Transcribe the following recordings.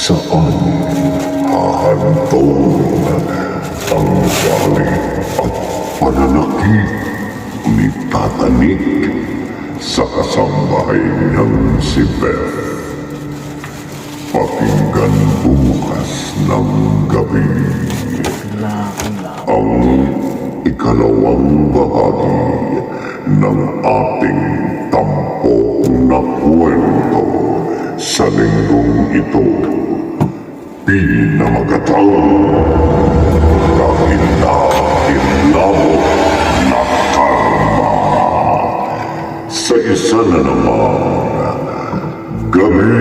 Saan hahantong ang galit at pananakit ni Tatanik sa kasambahay niyang si Beth? Pakinggan bukas ng gabi ang ikalawang bahagi ng ating tampok na kwento sa linggong ito. Pinamagatang Dahilaw na Karma sa isa na naman gabi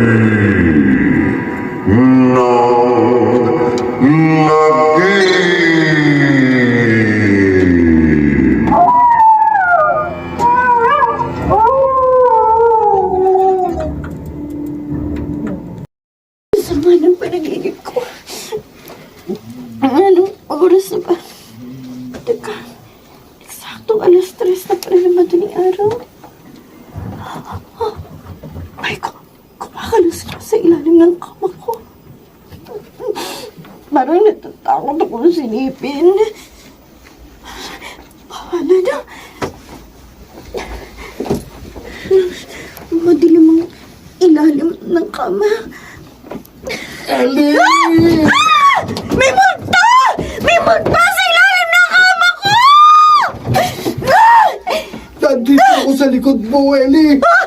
ng Lagim. Sama ng panaginip ko. Anong oras na ba? Teka, eksaktong alas 3 na pala naman ito ni araw. Ay ko, kumakalas na sa ilalim ng kama ko. Parang natatakot ako na silipin. Bahala na. Madilim ang ilalim ng kama. Ali! Ah! May multo! May multo sa ilalim ng kama ko! Nandito ako sa likod mo, Eli! Ah!